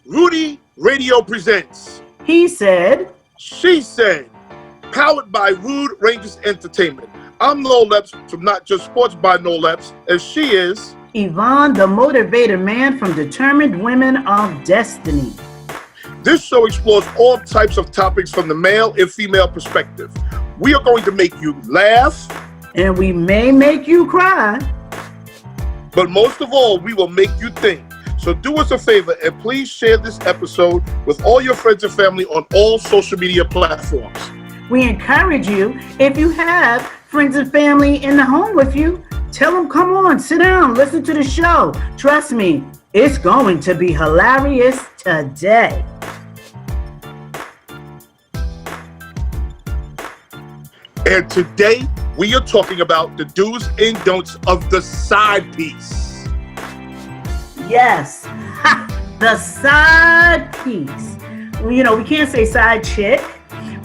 Rudy Radio presents He Said, She Said, powered by Rude Rangers Entertainment. I'm Noel Epps from Not Just Sports by Noel Epps, and she is Yvonne, the motivator man from Determined Women of Destiny. This show explores all types of topics from the male and female perspective. We are going to make you laugh, And we may make you cry. but most of all, we will make you think. So do us a favor and please share this episode with all your friends and family on all social media platforms. We encourage you, if you have friends and family in the home with you, tell them, come on, sit down, listen to the show. Trust me, it's going to be hilarious today. And today, we are talking about the do's and don'ts of the side piece. Yes, the side piece. You know, we can't say side chick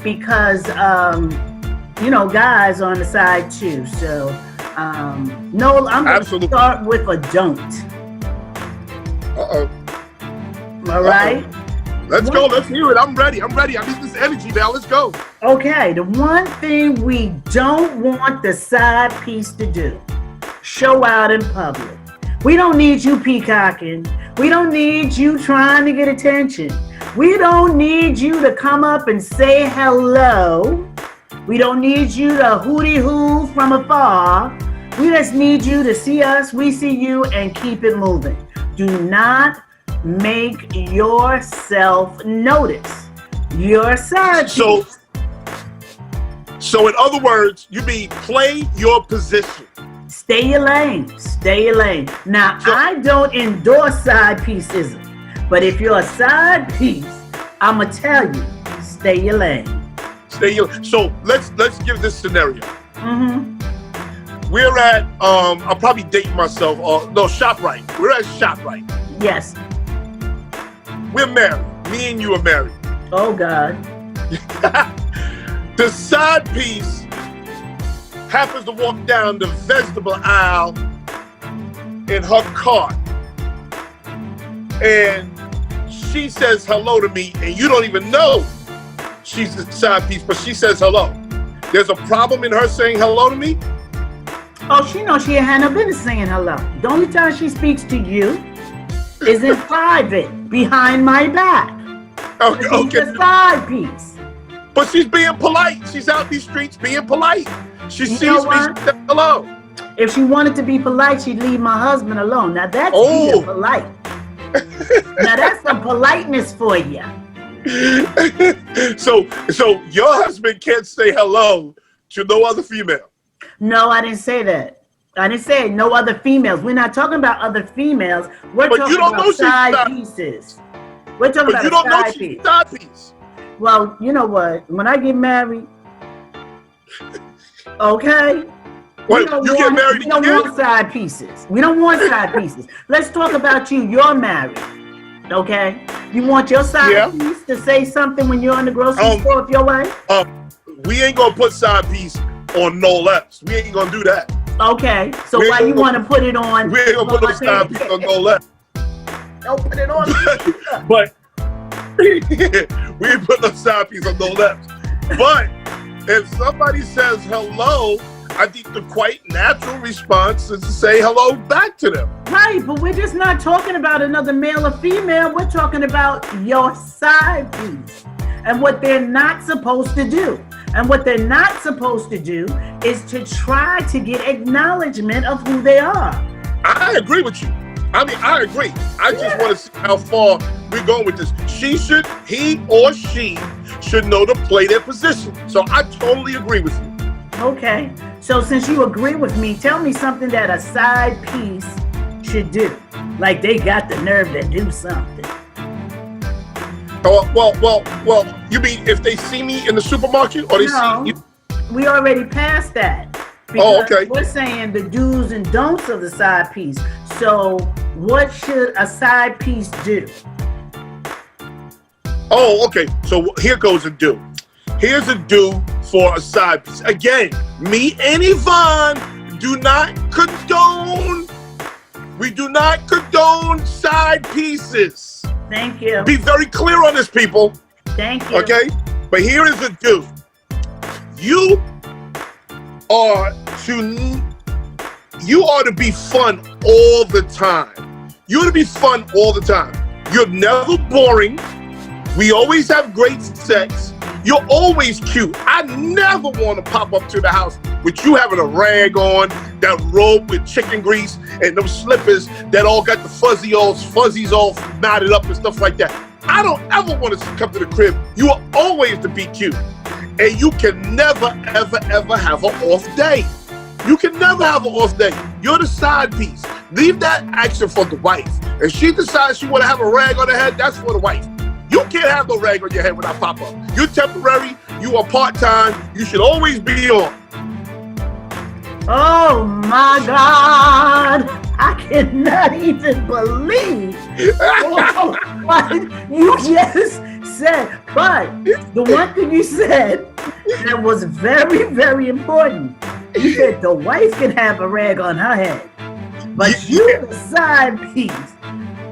because, guys are on the side too. So, Noel, I'm going to start with a don't. Uh-oh. All right? Let's go. Let's hear it. I'm ready. I need this energy now. Let's go. Okay, the one thing we don't want the side piece to do, show out in public. We don't need you peacocking. We don't need you trying to get attention. We don't need you to come up and say hello. We don't need you to hooty-hoo from afar. We just need you to see us, we see you, and keep it moving. Do not make yourself notice. Your side piece. So in other words, you mean play your position. Stay your lane. Stay your lane. Now, I don't endorse side pieceism, but if you're a side piece, I'ma tell you, stay your lane. So let's give this scenario. Mm-hmm. We're at I'll probably date myself. ShopRite. We're at ShopRite. Yes. We're married. Me and you are married. Oh God. The side piece happens to walk down the vegetable aisle in her cart, and she says hello to me, and you don't even know she's the side piece, but she says hello. There's a problem in her saying hello to me? Oh, she knows she ain't had no business saying hello. The only time she speaks to you is in private, behind my back. Okay. She's a side piece. But she's being polite. She's out these streets being polite. She sees me, she says hello. If she wanted to be polite, she'd leave my husband alone. Now that's being polite. Now that's some politeness for you. So your husband can't say hello to no other female. No, I didn't say that. I didn't say no other females. We're not talking about other females. We're talking about side pieces. We're talking about a side piece. Side piece. Well, you know what? When I get married, okay? Wait, you get married again? We don't want side pieces. We don't want side pieces. Let's talk about you. You're married, okay? You want your side piece to say something when you're in the grocery store with your wife? We ain't gonna put side piece on Noel Epps. We ain't gonna do that. Okay, so why you want to put it on? We ain't gonna put no side piece on Noel Epps. Don't put it on me. But we ain't put no side piece on Noel Epps. But if somebody says hello, I think the quite natural response is to say hello back to them. Right, but we're just not talking about another male or female. We're talking about your side piece and what they're not supposed to do. And what they're not supposed to do is to try to get acknowledgement of who they are. I agree with you. I agree. I just want to see how far we're going with this. He or she should know to play their position. So I totally agree with you. Okay. So since you agree with me, tell me something that a side piece should do. Like they got the nerve to do something. Well, you mean if they see me in the supermarket or they see you? We already passed that. Okay. We're saying the do's and don'ts of the side piece. So what should a side piece do? Oh, okay. So here goes a do. Here's a do for a side piece. Again, me and Yvonne do not condone. We do not condone side pieces. Thank you. Be very clear on this, people. Thank you. Okay? But here is the do. You are to be fun all the time. You ought to be fun all the time. You're never boring. We always have great sex. You're always cute. I never want to pop up to the house with you having a rag on, that robe with chicken grease, and those slippers that all got the fuzzies all knotted up and stuff like that. I don't ever want to come to the crib. You are always to be cute. And you can never, ever, ever have an off day. You can never have an off day. You're the side piece. Leave that action for the wife. If she decides she want to have a rag on her head, that's for the wife. You can't have no rag on your head when I pop up. You're temporary. You are part-time. You should always be on. Oh my God. I cannot even believe what you just said. But the one thing you said that was very, very important. You said the wife can have a rag on her head, but you, the side piece,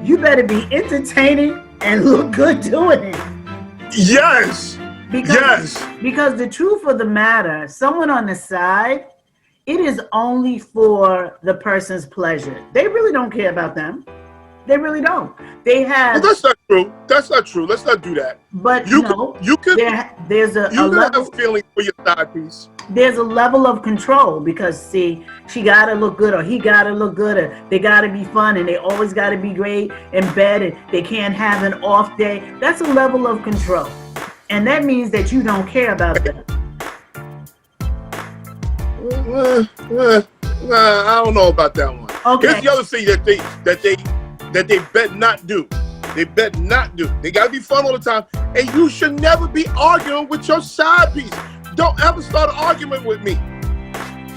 you better be entertaining and look good doing it. Yes. Because the truth of the matter, someone on the side, it is only for the person's pleasure. They really don't care about them. They really don't. They have. Well, that's not true. That's not true. Let's not do that. But there's a level have feeling for your side piece. There's a level of control because see, she gotta look good or he gotta look good or they gotta be fun and they always gotta be great in bed and they can't have an off day. That's a level of control, and that means that you don't care about them. I don't know about that one. Okay. Here's the other thing that they bet not do. They bet not do. They gotta be fun all the time, and you should never be arguing with your side piece. Don't ever start an argument with me.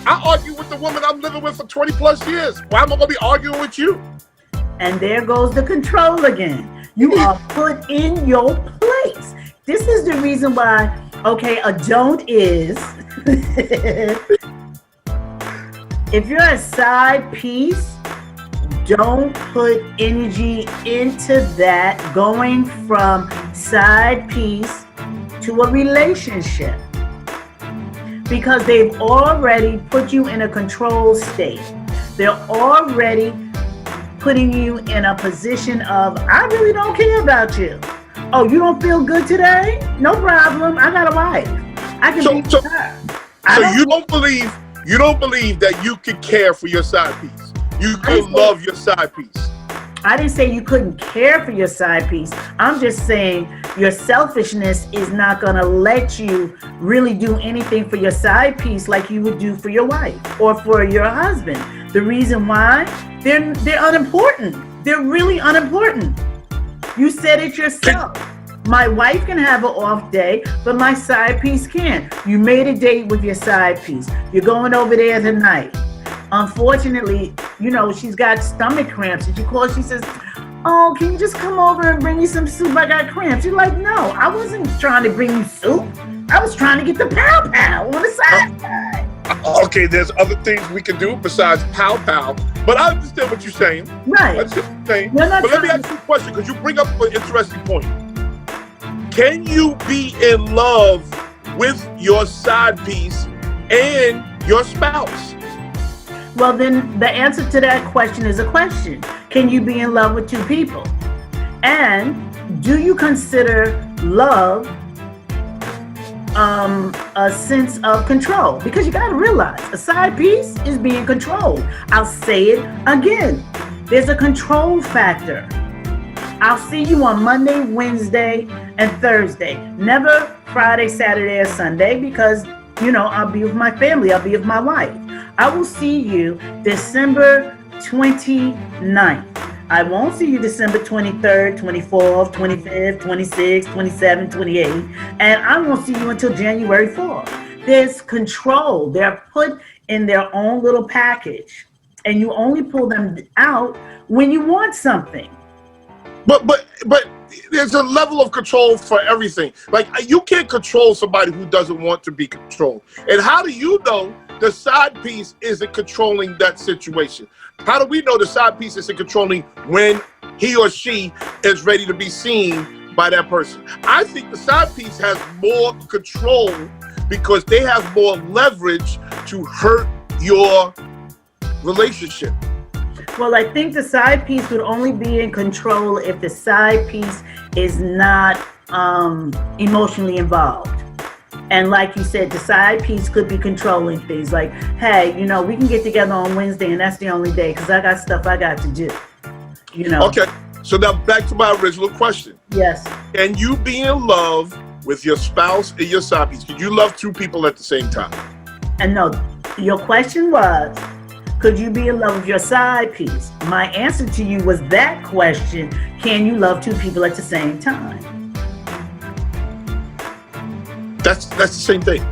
I argue with the woman I'm living with for 20 plus years. Why am I gonna be arguing with you? And there goes the control again. You are put in your place. This is the reason why, okay, a don't is, if you're a side piece, don't put energy into that going from side piece to a relationship. Because they've already put you in a control state. They're already putting you in a position of, I really don't care about you. Oh, you don't feel good today? No problem. I got a wife. I can be with her. So you don't believe that you could care for your side piece. You could love your side piece. I didn't say you couldn't care for your side piece. I'm just saying your selfishness is not going to let you really do anything for your side piece like you would do for your wife or for your husband. The reason why, they're unimportant. They're really unimportant. You said it yourself. My wife can have an off day, but my side piece can't. You made a date with your side piece. You're going over there tonight. Unfortunately, you know, she's got stomach cramps. And she calls, she says, oh, can you just come over and bring me some soup? I got cramps. You're like, no, I wasn't trying to bring you soup. I was trying to get the pow pow on the side. Okay, there's other things we can do besides pow pow. But I understand what you're saying. Right. I understand what you're saying. But let me ask you a question, because you bring up an interesting point. Can you be in love with your side piece and your spouse? Well, then the answer to that question is a question. Can you be in love with two people? And do you consider love a sense of control? Because you got to realize a side piece is being controlled. I'll say it again. There's a control factor. I'll see you on Monday, Wednesday, and Thursday. Never Friday, Saturday, or Sunday because, you know, I'll be with my family. I'll be with my wife. I will see you December 29th. I won't see you December 23rd, 24th, 25th, 26th, 27th, 28th, and I won't see you until January 4th. There's control. They're put in their own little package, and you only pull them out when you want something. But there's a level of control for everything. Like, you can't control somebody who doesn't want to be controlled. And how do you know the side piece isn't controlling that situation? How do we know the side piece isn't controlling when he or she is ready to be seen by that person? I think the side piece has more control because they have more leverage to hurt your relationship. Well, I think the side piece would only be in control if the side piece is not emotionally involved. And like you said, the side piece could be controlling things like, hey, we can get together on Wednesday and that's the only day because I got stuff I got to do. Okay, so now back to my original question. Yes. Can you be in love with your spouse and your side piece? Can you love two people at the same time? And no, your question was, could you be in love with your side piece? My answer to you was that question, can you love two people at the same time? That's the same thing.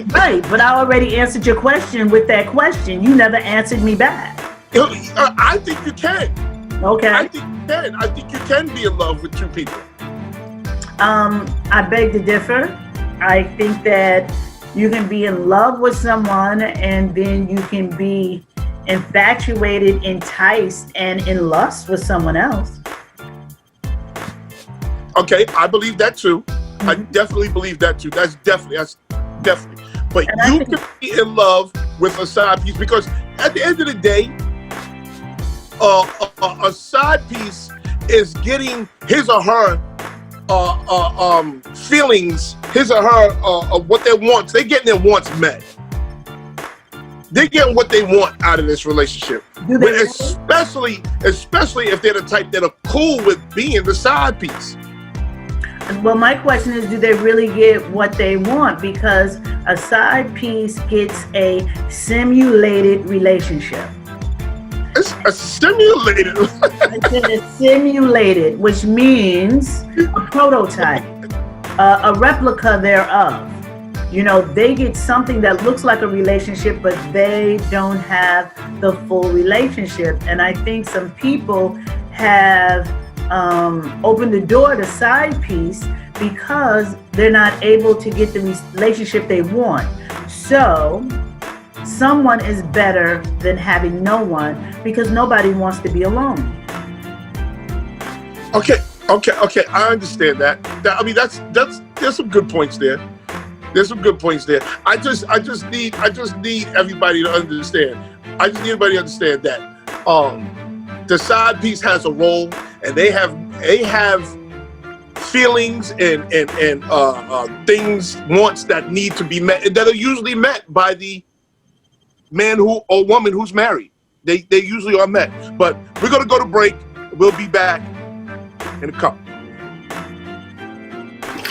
Right, but I already answered your question with that question. You never answered me back. I think you can. Okay. I think you can. I think you can be in love with two people. I beg to differ. I think that you can be in love with someone and then you can be infatuated, enticed, and in lust with someone else. Okay, I believe that too. I definitely believe that too. That's definitely. But you can be in love with a side piece because at the end of the day, a side piece is getting his or her feelings, his or her what they want. They're getting their wants met. They're getting what they want out of this relationship. But especially if they're the type that are cool with being the side piece. Well, my question is, do they really get what they want? Because a side piece gets a simulated relationship. It's a simulated. It's simulated, which means a prototype, a replica thereof. They get something that looks like a relationship, but they don't have the full relationship. And I think some people have opened the door to side piece because they're not able to get the relationship they want. So someone is better than having no one because nobody wants to be alone. Okay. I understand that. I mean, there's some good points there. I just need everybody to understand. I just need everybody to understand that the side piece has a role, and they have feelings and things, wants that need to be met, that are usually met by the man or woman who's married. They usually are met. But we're gonna go to break. We'll be back in a couple.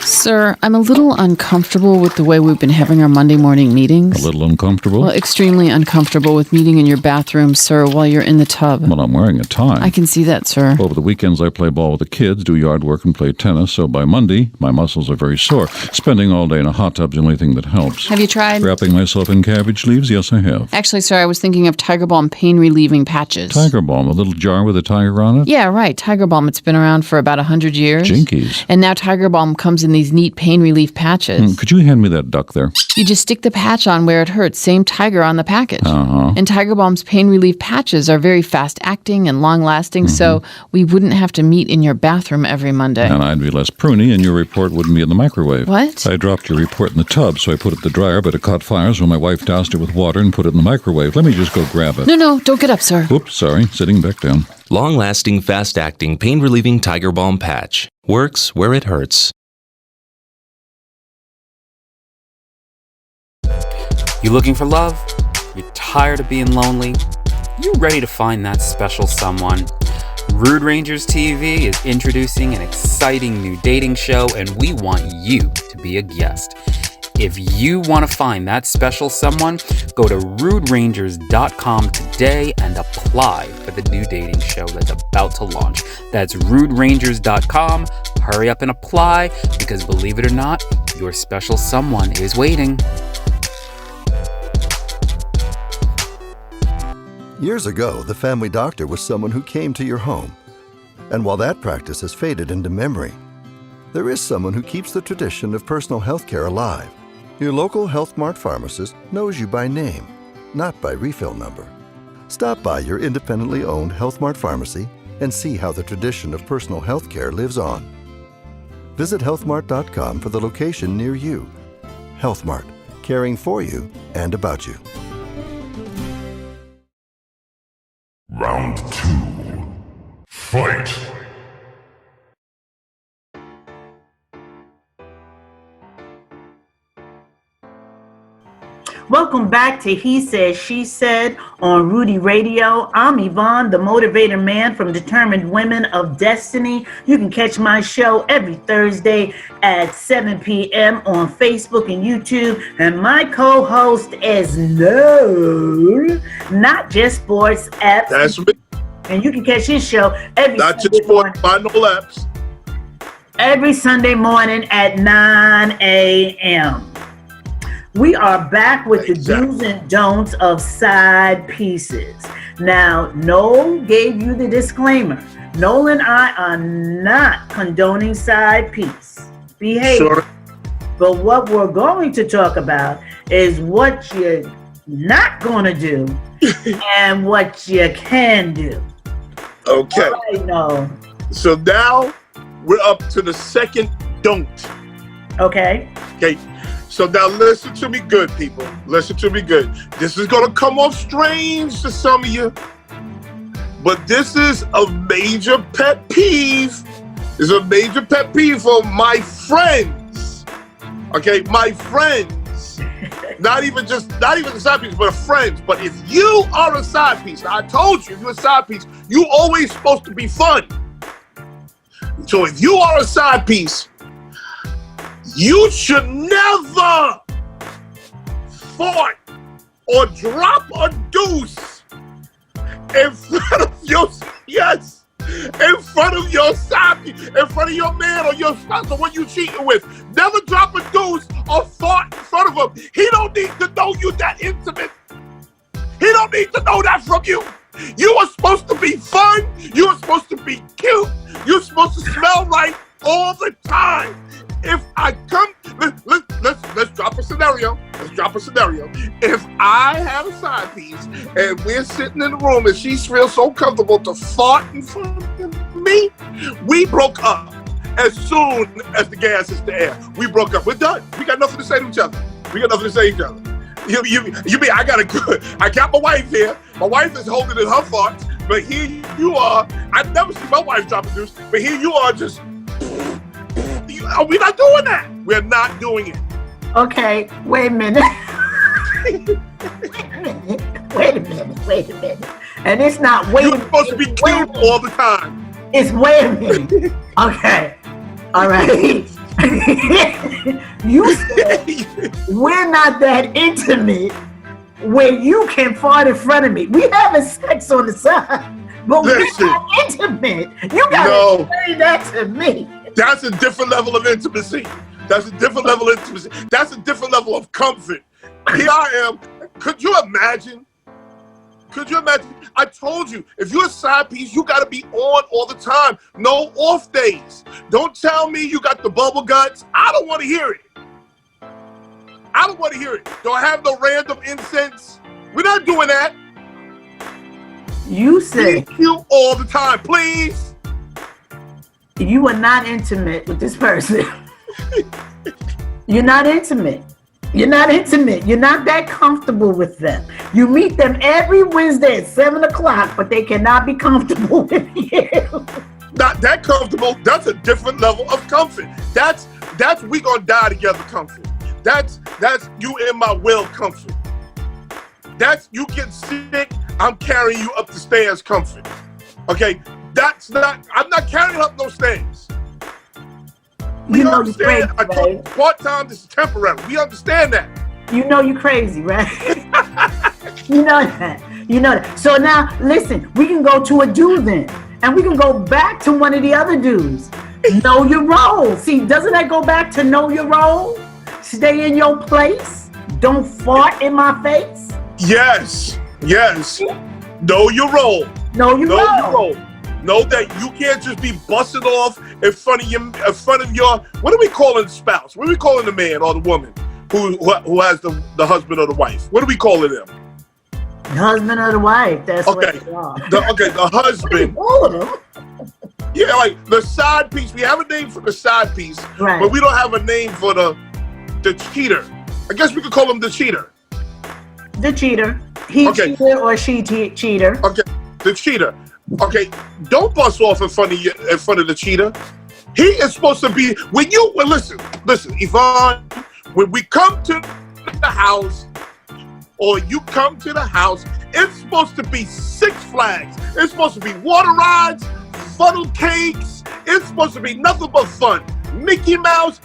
Sir, I'm a little uncomfortable with the way we've been having our Monday morning meetings. A little uncomfortable? Well, extremely uncomfortable with meeting in your bathroom, sir, while you're in the tub. Well, I'm wearing a tie. I can see that, sir. Over the weekends, I play ball with the kids, do yard work, and play tennis, so by Monday, my muscles are very sore. Spending all day in a hot tub's the only thing that helps. Have you tried? Wrapping myself in cabbage leaves? Yes, I have. Actually, sir, I was thinking of Tiger Balm pain-relieving patches. Tiger Balm, a little jar with a tiger on it? Yeah, right. Tiger Balm. It's been around for about 100 years. Jinkies. And now Tiger Balm comes in these neat pain-relief patches. Could you hand me that duck there? You just stick the patch on where it hurts. Same Tiger on the package. Uh-huh. And Tiger Balm's pain relief patches are very fast-acting and long-lasting, so we wouldn't have to meet in your bathroom every Monday. And I'd be less pruny, and your report wouldn't be in the microwave. What? I dropped your report in the tub, so I put it in the dryer, but it caught fire, so my wife doused it with water and put it in the microwave. Let me just go grab it. No, don't get up, sir. Oops, sorry. Sitting back down. Long-lasting, fast-acting, pain-relieving Tiger Balm patch. Works where it hurts. You looking for love? You're tired of being lonely? You ready to find that special someone? Rude Rangers TV is introducing an exciting new dating show, and we want you to be a guest. If you want to find that special someone, go to ruderangers.com today and apply for the new dating show that's about to launch. That's ruderangers.com. Hurry up and apply, because believe it or not, your special someone is waiting. Years ago, the family doctor was someone who came to your home. And while that practice has faded into memory, there is someone who keeps the tradition of personal health care alive. Your local Health Mart pharmacist knows you by name, not by refill number. Stop by your independently owned Health Mart pharmacy and see how the tradition of personal health care lives on. Visit healthmart.com for the location near you. Health Mart, caring for you and about you. Round 2. Fight! Welcome back to He Said, She Said on Rudy Radio. I'm Yvonne, the motivator man from Determined Women of Destiny. You can catch my show every Thursday at 7 p.m. on Facebook and YouTube. And my co-host is Noel, Not Just Sports, Epps. That's me. And you can catch his show every Not Sunday Just Sports by Noel Epps. every Sunday morning at 9 a.m. We are back with the do's and don'ts of side pieces. Now, Noel gave you the disclaimer. Noel and I are not condoning side piece behavior. Sure. But what we're going to talk about is what you're not going to do and what you can do. Okay. All right, Noel. So now we're up to the second don't. Okay. Okay. So now listen to me good, people. Listen to me good. This is going to come off strange to some of you, but this is a major pet peeve. It's a major pet peeve for my friends. Okay, my friends. Not even the side piece, but friends. But if you are a side piece, I told you, if you're a side piece, you always supposed to be fun. So if you are a side piece, you should never fart or drop a deuce in front of your side piece, in front of your man or your spouse, the one you cheating with. Never drop a deuce or fart in front of him. He don't need to know you that intimate. He don't need to know that from you. You are supposed to be fun. You are supposed to be cute. You're supposed to smell right all the time. If I come, let's drop a scenario. Let's drop a scenario. If I have a side piece and we're sitting in the room and she feels so comfortable to fart in front of me, we broke up as soon as the gas hits the air. We broke up. We're done. We got nothing to say to each other. You mean I got my wife here. My wife is holding in her farts, but here you are. I've never seen my wife drop a deuce, but here you are just. We're not doing that. We're not doing it. Okay, wait a minute. Wait a minute. And it's not wait. You're supposed to be cute all the time. It's wait a minute. Okay. All right. You said we're not that intimate where you can fart in front of me. We having sex on the side, but we're not intimate. You gotta say that to me. That's a different level of intimacy. That's a different level of intimacy. That's a different level of comfort. Here I am. Could you imagine? I told you, if you're a side piece, you got to be on all the time. No off days. Don't tell me you got the bubble guts. I don't want to hear it. Don't have no random incense. We're not doing that. You said be cute all the time, please. You are not intimate with this person. You're not intimate. You're not that comfortable with them. You meet them every Wednesday at 7 o'clock, but they cannot be comfortable with you. Not that comfortable. That's a different level of comfort. That's we gonna die together comfort. That's you in my will comfort. That's you get sick, I'm carrying you up the stairs comfort. Okay? I'm not carrying up no stairs. We understand. I told you part-time, this is temporary. We understand that. You know you're crazy, right? You know that. So now, listen, we can go to a dude then. And we can go back to one of the other dudes. Know your role. See, doesn't that go back to know your role? Stay in your place. Don't fart in my face. Yes. Know your role. Know your role. Know that you can't just be busting off in front of your, what are we calling spouse? What are we calling the man or the woman who has the husband or the wife? What are we calling them? The husband or the wife. That's Okay. what they are. The husband. All of them. Yeah, like the side piece. We have a name for the side piece, Right. but we don't have a name for the cheater. I guess we could call him the cheater. The cheater. He Okay. cheater or she cheater. Okay, the cheater. Okay, don't bust off in front of the cheater. He is supposed to be listen, Yvonne. When we come to the house, or you come to the house, it's supposed to be Six Flags. It's supposed to be water rides, funnel cakes. It's supposed to be nothing but fun. Mickey Mouse,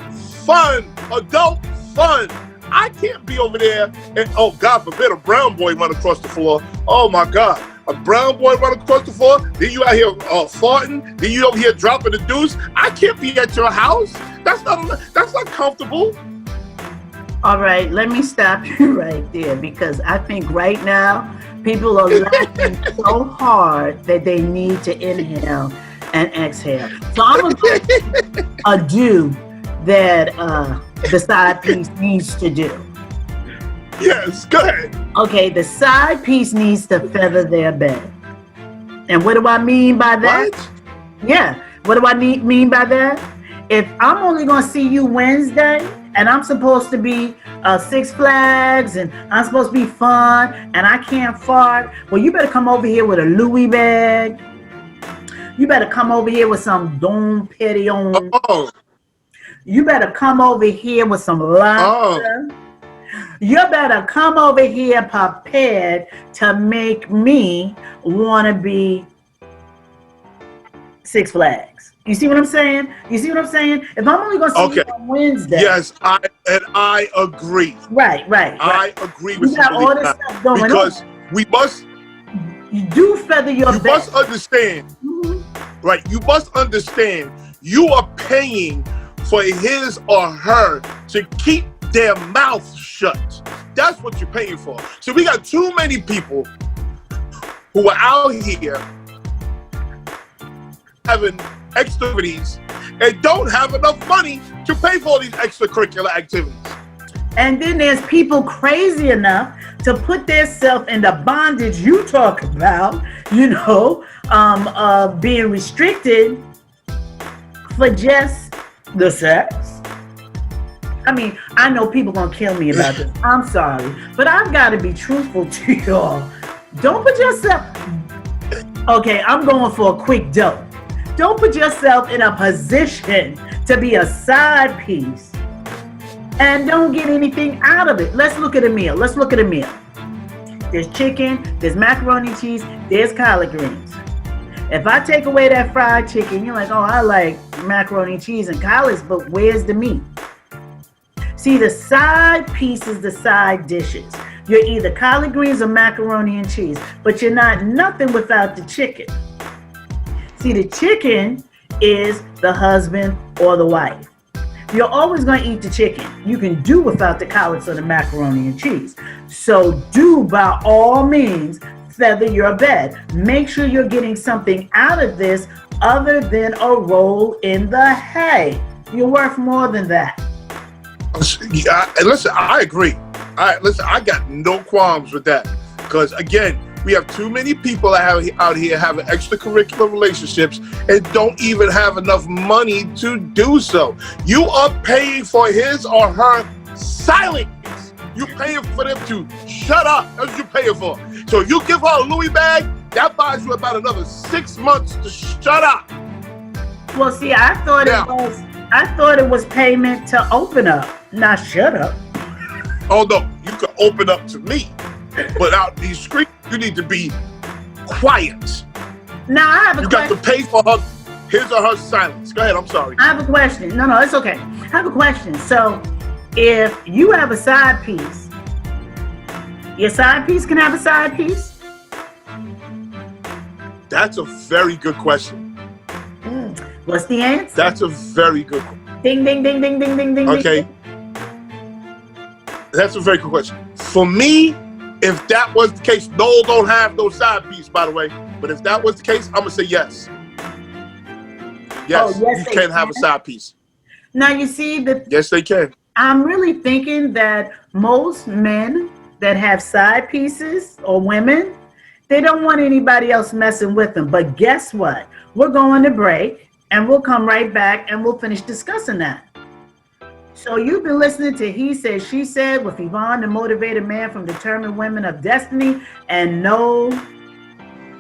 fun, adult fun. I can't be over there and, oh, God forbid, a brown boy run across the floor. Oh, my God. A brown boy run across the floor, then you out here farting, then you over here dropping the deuce. I can't be at your house. That's not comfortable. All right, let me stop you right there because I think right now people are laughing so hard that they need to inhale and exhale. So I'm going to a do that the side piece needs to do. Yes, go ahead. Okay, the side piece needs to feather their bed. And what do I mean by that? What? Yeah, what do I mean by that? If I'm only going to see you Wednesday and I'm supposed to be Six Flags and I'm supposed to be fun and I can't fart, well, you better come over here with a Louis bag. You better come over here with some Dom Perignon. Oh. You better come over here with some lobster. Oh. You better come over here prepared to make me want to be Six Flags. You see what I'm saying? If I'm only going to see you on Wednesday. Yes, I agree. Right. I agree with you. Got all this stuff going because on. we must. You do feather your bed. You must understand. Mm-hmm. Right. You must understand. You are paying for his or her to keep their mouth shut. That's what you're paying for. So we got too many people who are out here having activities and don't have enough money to pay for all these extracurricular activities. And then there's people crazy enough to put themselves in the bondage you talk about, being restricted for just the sex. I mean, I know people gonna kill me about this. I'm sorry, but I've got to be truthful to y'all. Don't put yourself. Okay, I'm going for a quick dope. Don't put yourself in a position to be a side piece and don't get anything out of it. Let's look at a meal. There's chicken, there's macaroni and cheese, there's collard greens. If I take away that fried chicken, you're like, oh, I like macaroni and cheese and collards, but where's the meat? See, the side piece is the side dishes. You're either collard greens or macaroni and cheese, but you're not nothing without the chicken. See, the chicken is the husband or the wife. You're always going to eat the chicken. You can do without the collards or the macaroni and cheese. So do, by all means, feather your bed. Make sure you're getting something out of this other than a roll in the hay. You're worth more than that. Listen, I agree. I got no qualms with that. Because, again, we have too many people out here having extracurricular relationships and don't even have enough money to do so. You are paying for his or her silence. You're paying for them to shut up. That's what you're paying for. So you give her a Louis bag, that buys you about another 6 months to shut up. Well, see, I thought it was payment to open up, not shut up. Oh no, you can open up to me, but out these streets, you need to be quiet. Now I have a question. You got to pay for his or her silence. Go ahead, I'm sorry. I have a question. No, it's okay. I have a question. So, if you have a side piece, your side piece can have a side piece? That's a very good question. What's the answer? That's a very good question. Ding, ding, ding, ding, ding, ding, ding. Okay. That's a very good question. For me, if that was the case, Noel don't have no side piece, by the way. But if that was the case, I'm going to say yes. Yes, yes, you they can have a can. side piece. Now you see that Yes, they can. I'm really thinking that most men that have side pieces or women, they don't want anybody else messing with them. But guess what? We're going to break and we'll come right back and we'll finish discussing that. So you've been listening to He Said, She Said with Yvonne, the motivated man from Determined Women of Destiny, and Noel.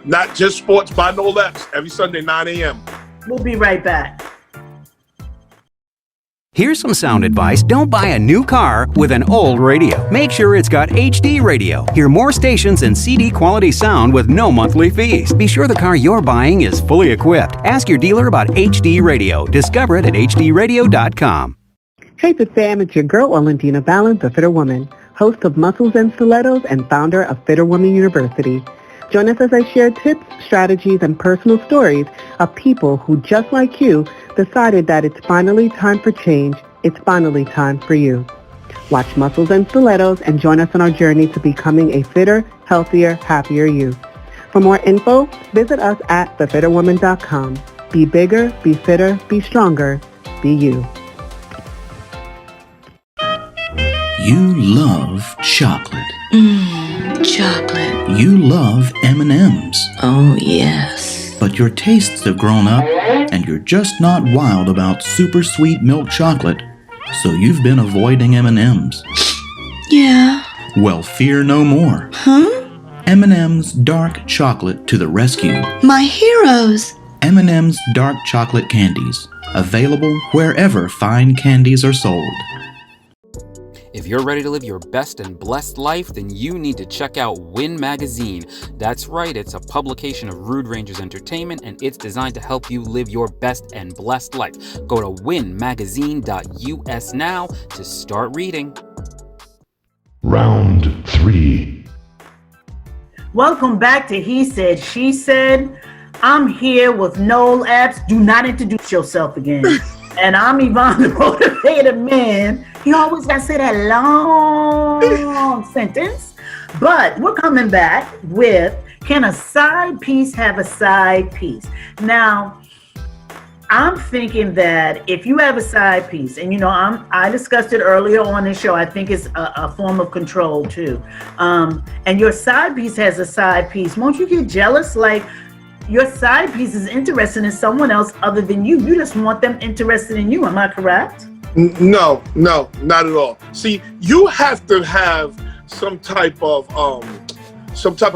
Not Just Sports by Noel Epps every Sunday, 9 a.m. We'll be right back. Here's some sound advice. Don't buy a new car with an old radio. Make sure it's got HD radio. Hear more stations and CD quality sound with no monthly fees. Be sure the car you're buying is fully equipped. Ask your dealer about HD radio. Discover it at hdradio.com. Hey, Fit Fam, it's your girl, Valentina Balance, the Fitter Woman, host of Muscles and Stilettos and founder of Fitter Woman University. Join us as I share tips, strategies, and personal stories of people who, just like you, decided that it's finally time for change. It's finally time for you. Watch Muscles and Stilettos and join us on our journey to becoming a fitter, healthier, happier you. For more info, visit us at thefitterwoman.com. Be bigger, be fitter, be stronger, be you. You love chocolate. Chocolate. You love M&Ms. Oh, yes. But your tastes have grown up, and you're just not wild about super sweet milk chocolate, so you've been avoiding M&Ms. Yeah. Well, fear no more. Huh? M&M's Dark Chocolate to the rescue. My heroes. M&M's Dark Chocolate Candies. Available wherever fine candies are sold. If you're ready to live your best and blessed life, then you need to check out Win Magazine. That's right, it's a publication of Rude Rangers Entertainment, and it's designed to help you live your best and blessed life. Go to winmagazine.us now to start reading. Round 3. Welcome back to He Said, She Said. I'm here with Noel Epps. Do not introduce yourself again. And I'm Yvonne, the motivated man. He always got to say that long sentence. But we're coming back with, can a side piece have a side piece? Now, I'm thinking that if you have a side piece, and I discussed it earlier on the show, I think it's a form of control too. And your side piece has a side piece. Won't you get jealous? Like, your side piece is interested in someone else other than you. You just want them interested in you. Am I correct? No, not at all. See, you have to have some type of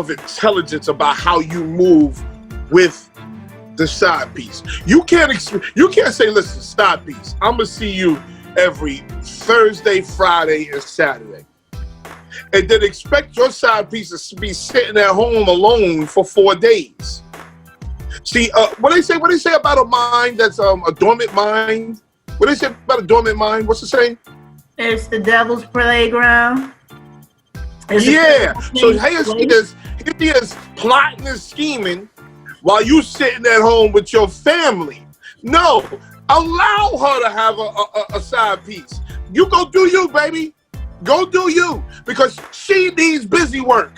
intelligence about how you move with the side piece. You can't say, listen, side piece, I'm gonna see you every Thursday, Friday, and Saturday, and then expect your side piece to be sitting at home alone for 4 days. See, what they say about a mind that's a dormant mind. What they say about a dormant mind? What's the saying? It's the devil's playground. Yeah. So he is plotting and scheming while you sitting at home with your family. No, allow her to have a side piece. You go do you, baby. Go do you, because she needs busy work.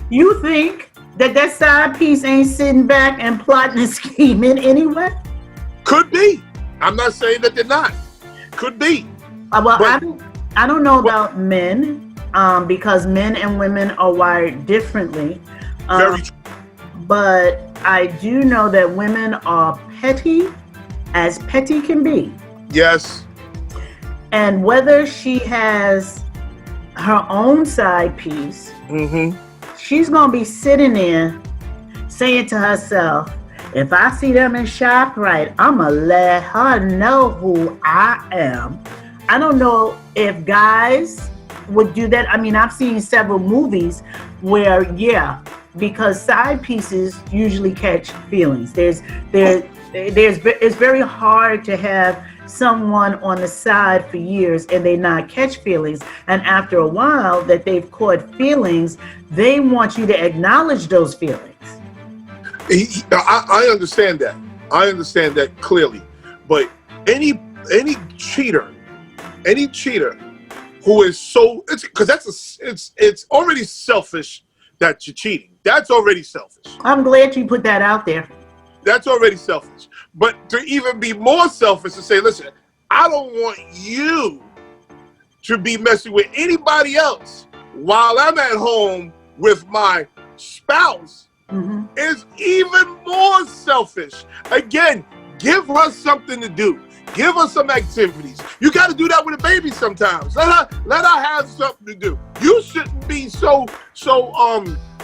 You think that side piece ain't sitting back and plotting and scheming anyway? Could be. I'm not saying that they're not. Could be. Well, I don't know about men, because men and women are wired differently. Very true. But I do know that women are petty as petty can be. Yes. And whether she has her own side piece, she's going to be sitting there saying to herself, if I see them in ShopRite, I'm going to let her know who I am. I don't know if guys would do that. I mean, I've seen several movies where, because side pieces usually catch feelings. It's very hard to have someone on the side for years and they not catch feelings. And after a while that they've caught feelings, they want you to acknowledge those feelings. I understand that. I understand that clearly. But any cheater who is it's already selfish that you're cheating. That's already selfish. I'm glad you put that out there. That's already selfish. But to even be more selfish to say, listen, I don't want you to be messing with anybody else while I'm at home with my spouse is even more selfish. Again, give her something to do. Give her some activities. You got to do that with a baby sometimes. Let her have something to do. You shouldn't be so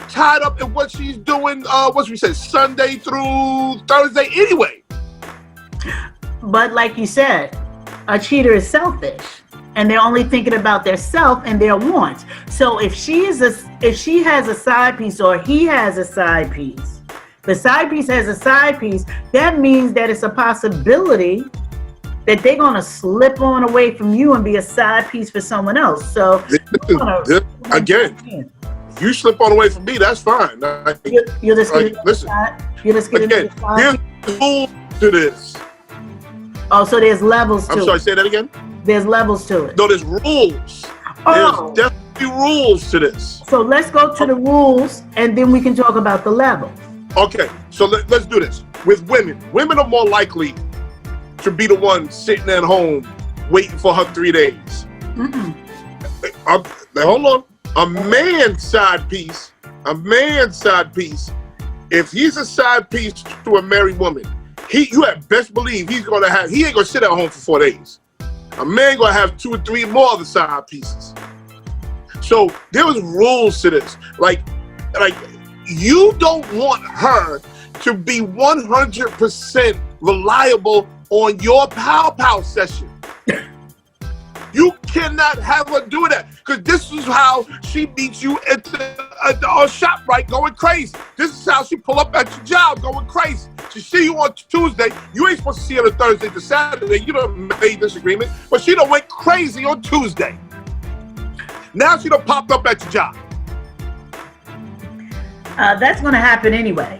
tied up in what she's doing. What we said, Sunday through Thursday anyway. But like you said, a cheater is selfish, and they're only thinking about their self and their wants. So if she has a side piece, or he has a side piece, the side piece has a side piece, that means that it's a possibility that they're going to slip on away from you and be a side piece for someone else. So again, if you slip on away from me, that's fine. You're just listen. Here's the rule to this. Oh, so there's levels to it. I'm sorry, say that again? There's levels to it. No, there's rules. Oh. There's definitely rules to this. So let's go to the rules, and then we can talk about the levels. Okay, so let's do this. With women are more likely to be the one sitting at home waiting for her 3 days. Now, hold on. A man's side piece, if he's a side piece to a married woman, you had best believe he ain't gonna sit at home for 4 days. A man gonna have 2 or 3 more of the side pieces. So there was rules to this. Like you don't want her to be 100% reliable on your pow session. You cannot have her do that, because this is how she meets you at the shop, right, going crazy. This is how she pull up at your job, going crazy. She see you on Tuesday. You ain't supposed to see her on Thursday to Saturday. You done made this agreement, but she done went crazy on Tuesday. Now she done popped up at your job. That's going to happen anyway.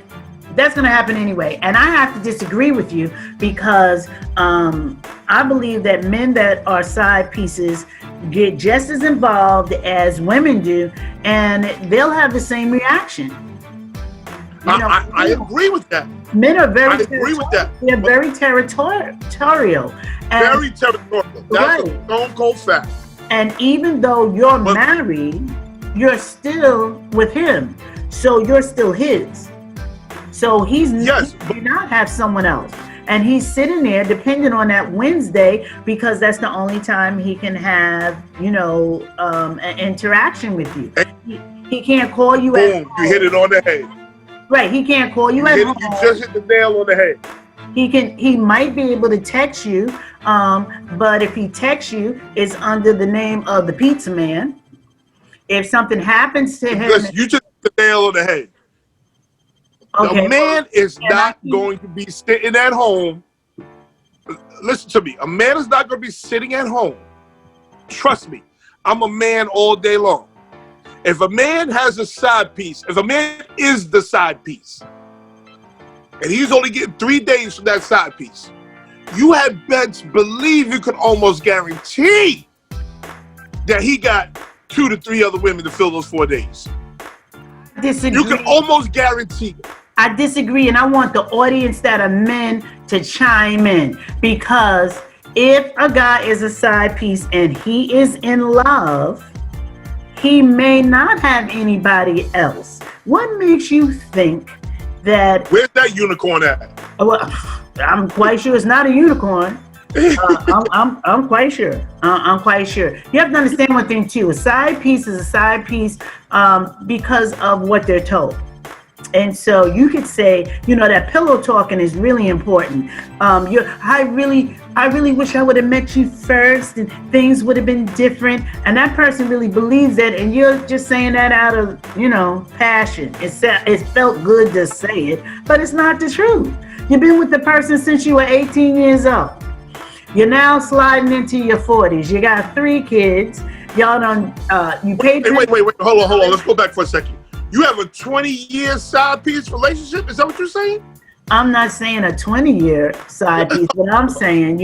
And I have to disagree with you, because I believe that men that are side pieces get just as involved as women do, and they'll have the same reaction. I agree with that. Men are very agree with that. They're very territorial. Very territorial. That's a stone cold fact. And even though you're married, you're still with him. So you're still his. So he not have someone else. And he's sitting there depending on that Wednesday, because that's the only time he can have, an interaction with you. He can't call you at home. You hit it on the head. Right, he can't call you at home. You just hit the nail on the head. He might be able to text you, but if he texts you, it's under the name of the pizza man. If something happens to him, you just hit the nail on the head. Okay, the man is not going to be sitting at home. Listen to me. A man is not going to be sitting at home. Trust me. I'm a man all day long. If a man has a side piece, if a man is the side piece, and he's only getting 3 days from that side piece, you had best believe you could almost guarantee that he got 2 to 3 other women to fill those 4 days. Disagree. You can almost guarantee it. I disagree, and I want the audience that are men to chime in, because if a guy is a side piece and he is in love, he may not have anybody else. What makes you think that? Where's that unicorn at? Well, I'm quite sure it's not a unicorn. I'm quite sure. I'm quite sure. You have to understand one thing too. A side piece is a side piece because of what they're told. And so you could say, that pillow talking is really important. I really wish I would have met you first and things would have been different. And that person really believes that, and you're just saying that out of, passion. It felt good to say it, but it's not the truth. You've been with the person since you were 18 years old. You're now sliding into your 40s. You got 3 kids. Y'all done, you paid. Wait. Hold on. Let's go back for a second. You have a 20-year side piece relationship? Is that what you're saying? I'm not saying a 20-year side piece, but I'm saying,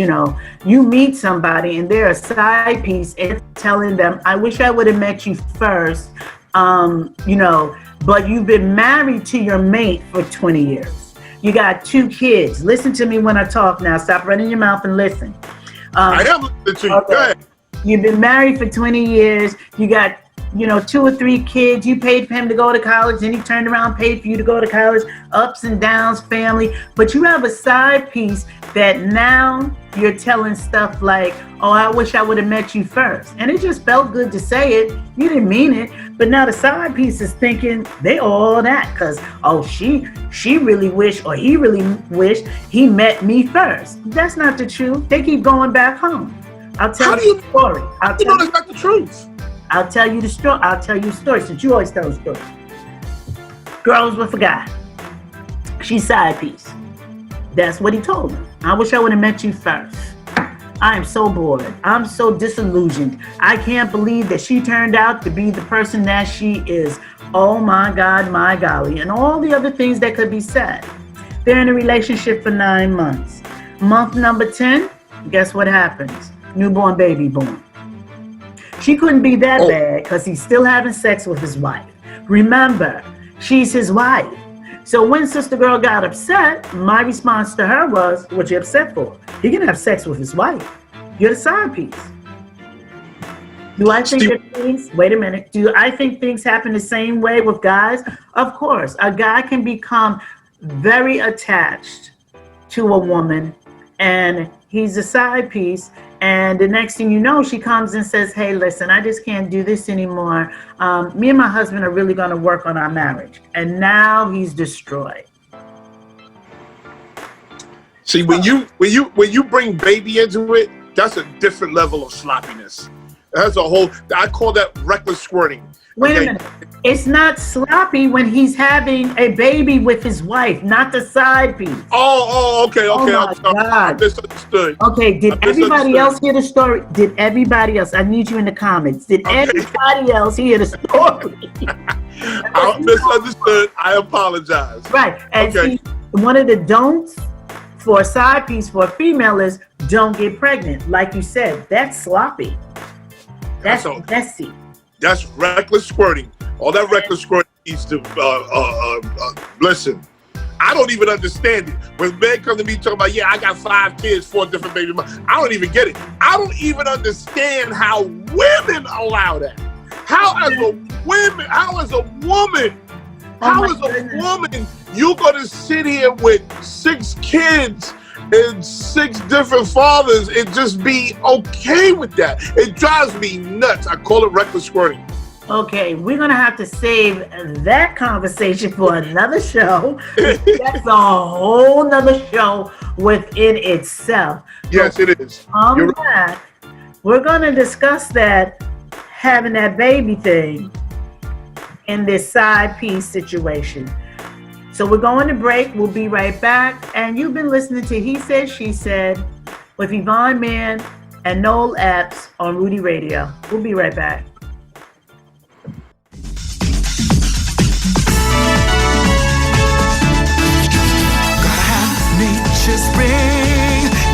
you meet somebody and they're a side piece, and telling them, I wish I would have met you first, but you've been married to your mate for 20 years. You got 2 kids. Listen to me when I talk now. Stop running your mouth and listen. I am listening to you. Okay. Go ahead. You've been married for 20 years. You got, 2 or 3 kids. You paid for him to go to college. Then he turned around and paid for you to go to college. Ups and downs, family. But you have a side piece that now you're telling stuff like, oh, I wish I would have met you first. And it just felt good to say it. You didn't mean it. But now the side piece is thinking they all that because, oh, she really wished or he really wished he met me first. That's not the truth. They keep going back home. I'll tell you the story. You know that's not the truth. I'll tell you the story. I'll tell you a story since you always tell a story. Girls with a guy. She's side piece. That's what he told her. I wish I would have met you first. I am so bored. I'm so disillusioned. I can't believe that she turned out to be the person that she is. Oh my God, my golly. And all the other things that could be said. They're in a relationship for 9 months. Month number 10, guess what happens? Newborn baby born. She couldn't be that bad because he's still having sex with his wife. Remember, she's his wife. So when Sister Girl got upset, my response to her was, what you upset for? He can have sex with his wife. You're the side piece. Do I think that things, wait a minute, do I think things happen the same way with guys? Of course, a guy can become very attached to a woman and he's a side piece. And the next thing you know, she comes and says, hey, listen, I just can't do this anymore. Me and my husband are really going to work on our marriage. And now he's destroyed. See, when you bring baby into it, that's a different level of sloppiness. That's a whole, I call that reckless squirting. Wait a minute. It's not sloppy when he's having a baby with his wife, not the side piece. Okay. Oh my God. I misunderstood. Okay, did everybody else hear the story? Did everybody else? I need you in the comments. Did everybody else hear the story? I misunderstood. I apologize. Right. And see, one of the don'ts for a side piece for a female is don't get pregnant. Like you said, that's sloppy. That's messy. That's reckless squirting. All that reckless squirting needs to, listen, I don't even understand it. When men come to me talking about, yeah, I got 5 kids, 4 different baby mothers, I don't even get it. I don't even understand how women allow that. How as a woman, you're going to sit here with 6 kids and 6 different fathers and just be okay with that. It drives me nuts. I call it reckless squirting. Okay, we're going to have to save that conversation for another show. That's a whole nother show within itself. Yes, it is. On that, we're going to discuss that, having that baby thing in this side piece situation. So we're going to break. We'll be right back. And you've been listening to He Said, She Said with Yvonne, Mann, and Noel Epps on Rudy Radio. We'll be right back.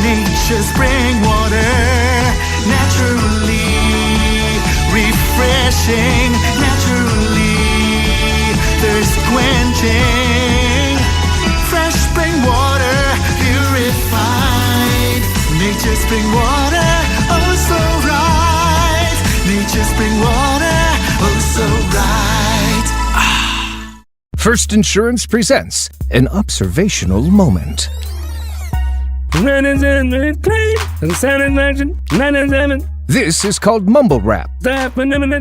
Nature's spring water, naturally refreshing, naturally thirst quenching. Fresh spring water, purified. Nature's spring water, oh so right. Nature's spring water, oh so right. First Insurance presents an observational moment. This is called mumble rap,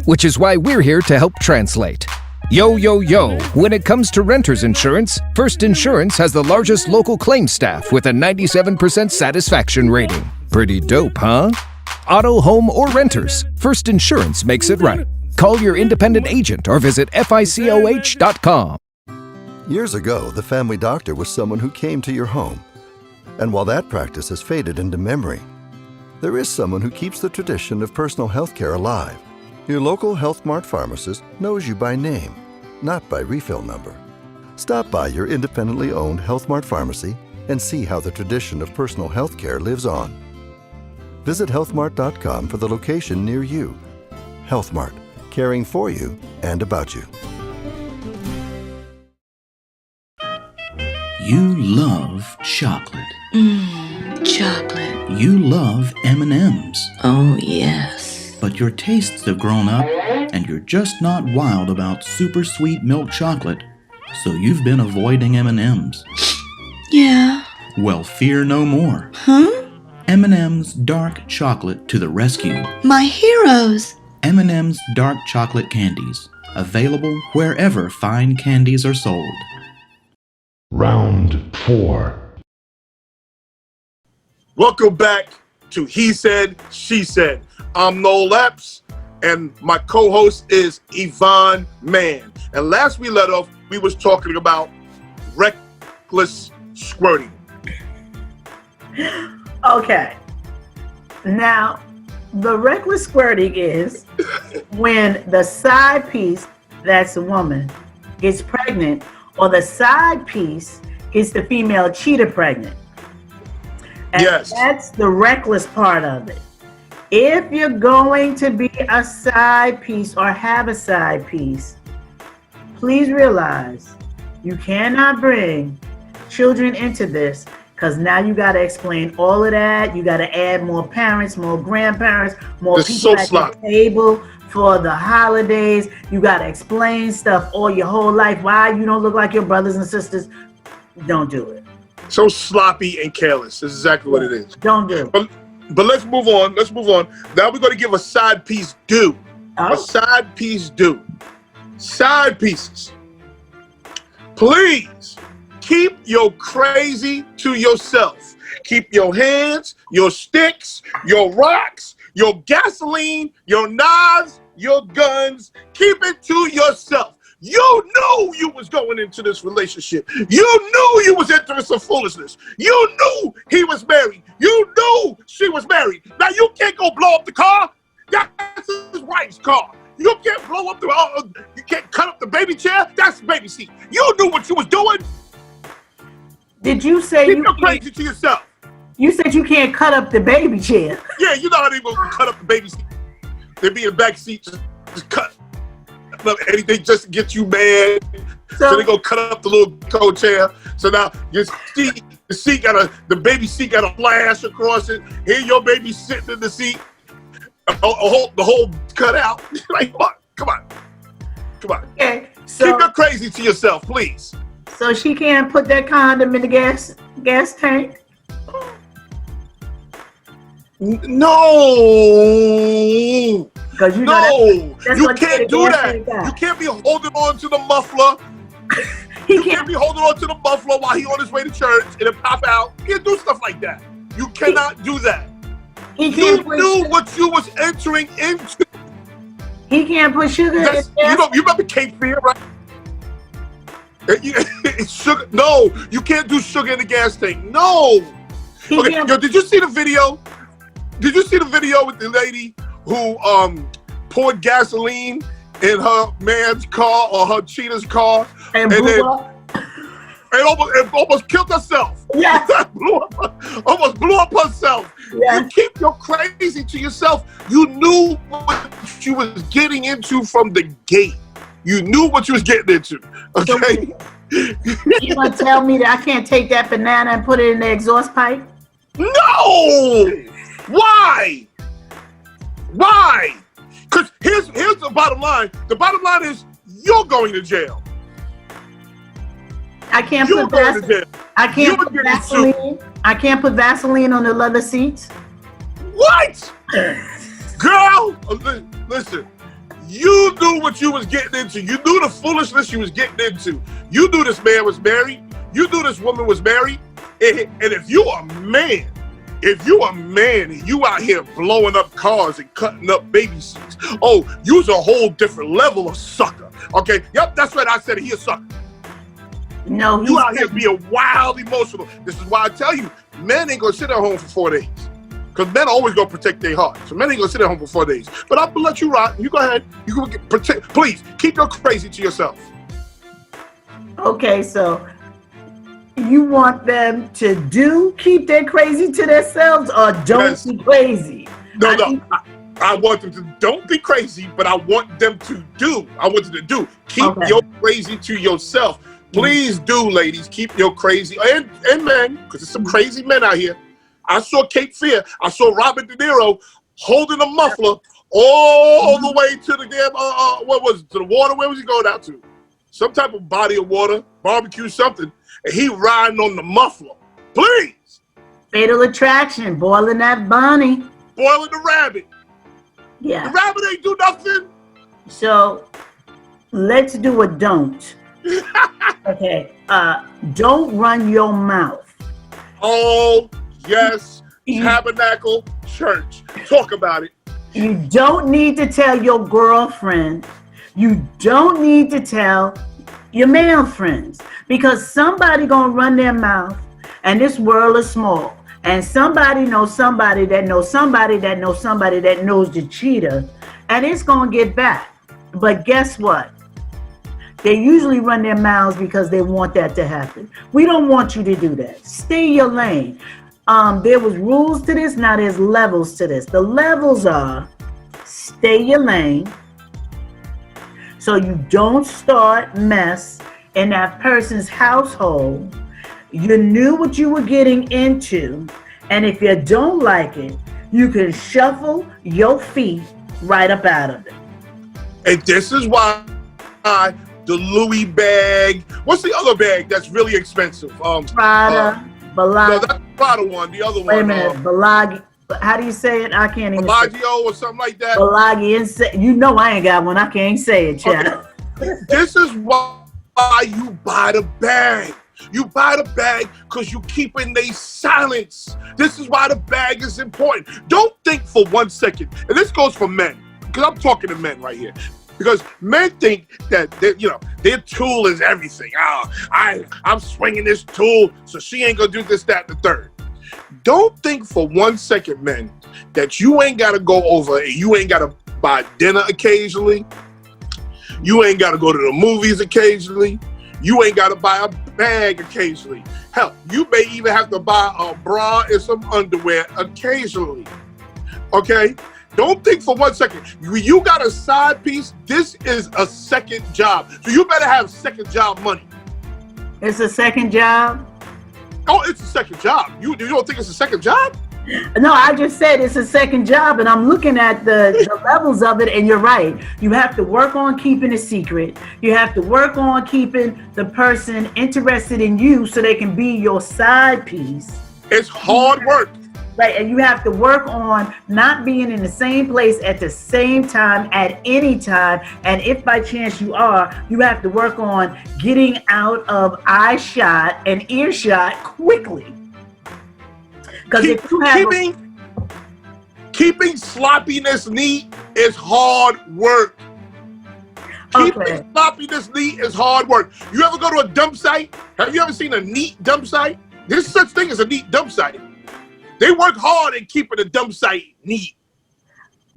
which is why we're here to help translate. Yo, yo, yo, when it comes to renter's insurance, First Insurance has the largest local claims staff with a 97% satisfaction rating. Pretty dope, huh? Auto, home, or renters, First Insurance makes it right. Call your independent agent or visit FICOH.com. Years ago, the family doctor was someone who came to your home. And while that practice has faded into memory, there is someone who keeps the tradition of personal health care alive. Your local Health Mart pharmacist knows you by name, not by refill number. Stop by your independently owned Health Mart pharmacy and see how the tradition of personal health care lives on. Visit healthmart.com for the location near you. Health Mart, caring for you and about you. You love chocolate. Chocolate. You love M&Ms. Oh, yes. But your tastes have grown up, and you're just not wild about super sweet milk chocolate, so you've been avoiding M&Ms. Yeah. Well, fear no more. Huh? M&M's Dark Chocolate to the rescue. My heroes. M&M's Dark Chocolate Candies. Available wherever fine candies are sold. Round 4. Welcome back to He Said, She Said. I'm Noel Epps, and my co-host is Yvonne Mann. And last we let off, we was talking about reckless squirting. Okay. Now, the reckless squirting is when the side piece, that's a woman, gets pregnant, or the side piece gets the female cheater pregnant. And yes, that's the reckless part of it. If you're going to be a side piece or have a side piece, please realize you cannot bring children into this, because now you got to explain all of that. You got to add more parents, more grandparents, more it's people so at the table for the holidays. You got to explain stuff all your whole life. Why you don't look like your brothers and sisters. Don't do it. So sloppy and careless. This is exactly what it is. Don't do it. But let's move on. Let's move on. Now we're going to give a side piece due. Oh. A side piece due. Side pieces. Please keep your crazy to yourself. Keep your hands, your sticks, your rocks, your gasoline, your knives, your guns. Keep it to yourself. You knew you was going into this relationship. You knew you was entering some foolishness. You knew he was married. You knew she was married. Now you can't go blow up the car. That's his wife's car. You can't blow up the, you can't cut up the baby chair. That's the baby seat. You knew what you was doing. Did you say Keep your crazy to yourself? You said you can't cut up the baby chair. Yeah, you know how they will cut up the baby seat. They be in the back seat, just cut up anything just to get you mad. So they go cut up the little co-chair. So now your seat, the baby seat got a flash across it. Here your baby sitting in the seat, the whole cut out. Like, come on. Okay, so keep your crazy to yourself, please. So she can't put that condom in the gas tank? No. Because you can't do that. You can't be holding on to the muffler. You can't be holding on to the muffler while he on his way to church and it pop out. You can't do stuff like that. You cannot do that. You knew what you was entering into. He can't put sugar in there. You remember Cape Fear, right? It's sugar. No, you can't do sugar in the gas tank. No. Okay, yo, did you see the video? Did you see the video with the lady who poured gasoline in her man's car or her cheater's car and almost killed herself? Yeah. Almost blew up herself. Yeah. You keep your crazy to yourself. You knew what you was getting into from the gate. You knew what you was getting into. Okay. You gonna tell me that I can't take that banana and put it in the exhaust pipe? No! Why? Because here's the bottom line. The bottom line is you're going to jail. I can't put Vaseline. I can't put Vaseline on the leather seats. What? Girl, listen. You knew what you was getting into. You knew the foolishness you was getting into. You knew this man was married. You knew this woman was married. And if you are a man, and you out here blowing up cars and cutting up baby seats, oh, you's a whole different level of sucker. Okay? Yep, that's right. I said he a sucker. No, you out here being wild emotional. This is why I tell you, men ain't gonna sit at home for 4 days. Because men always gonna protect their heart. So men ain't gonna sit at home for 4 days. But I'm gonna let you rock. You go ahead. You can protect. Please keep your crazy to yourself. Okay, so you want them to keep their crazy to themselves or don't be crazy? No. I want them to don't be crazy, but I want them to do. Keep your crazy to yourself. Please do, ladies, keep your crazy, and men, because there's some crazy men out here. I saw Cape Fear. I saw Robert De Niro holding a muffler all the way to the damn, what was it, to the water? Where was he going out to? Some type of body of water, barbecue, something, and he riding on the muffler. Please. Fatal Attraction, boiling that bunny. Boiling the rabbit. Yeah. The rabbit ain't do nothing. So let's do a don't. Okay. Don't run your mouth. Oh, yes. Tabernacle Church. Talk about it. You don't need to tell your girlfriend. You don't need to tell your male friends, because somebody gonna run their mouth, and this world is small, and somebody knows somebody that knows somebody that knows somebody that knows the cheater, and it's gonna get back. But guess what? They usually run their mouths because they want that to happen. We don't want you to do that. Stay your lane. There was rules to this, now there's levels to this. The levels are stay your lane, so you don't start mess in that person's household. You knew what you were getting into, and if you don't like it, you can shuffle your feet right up out of it. And this is why the Louis bag, what's the other bag that's really expensive? Prada, Balagi. No, that's the Prada one, the other one. Wait a minute, Balagi. How do you say it? I can't even say it. Bellagio or something like that. Balagi, you know I ain't got one. I can't say it, child. Okay. This is why you buy the bag. You buy the bag because you keeping they silence. This is why the bag is important. Don't think for 1 second, and this goes for men, because I'm talking to men right here. Because men think that their tool is everything. I'm swinging this tool, so she ain't gonna do this, that, and the third. Don't think for 1 second, men, that you ain't gotta go over and you ain't gotta buy dinner occasionally. You ain't gotta go to the movies occasionally. You ain't gotta buy a bag occasionally. Hell, you may even have to buy a bra and some underwear occasionally. Okay? Don't think for 1 second. You got a side piece, this is a second job. So you better have second job money. It's a second job? Oh, it's a second job. You don't think it's a second job? No, I just said it's a second job, and I'm looking at the levels of it, and you're right. You have to work on keeping a secret. You have to work on keeping the person interested in you so they can be your side piece. It's hard work. Right, and you have to work on not being in the same place at the same time at any time. And if by chance you are, you have to work on getting out of eye shot and earshot quickly. Because if you have keeping sloppiness neat is hard work. Keeping sloppiness neat is hard work. You ever go to a dump site? Have you ever seen a neat dump site? There's such thing as a neat dump site. They work hard in keeping the dump site neat.